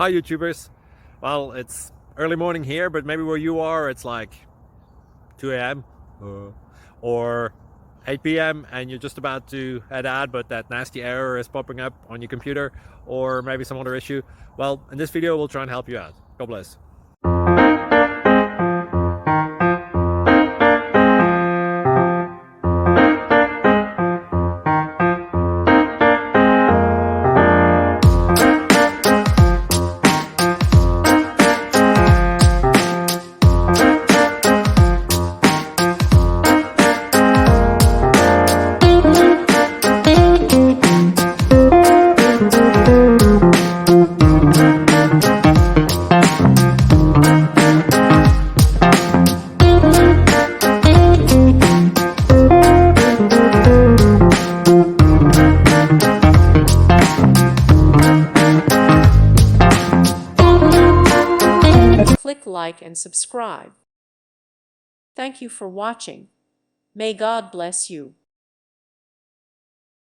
Hi YouTubers. Well, it's early morning here, but maybe where you are it's like 2 a.m. or 8 p.m. and you're just about to head out, but that nasty error is popping up on your computer, or maybe some other issue. Well, in this video we'll try and help you out. God bless. Click like and subscribe. Thank you for watching. May God bless you.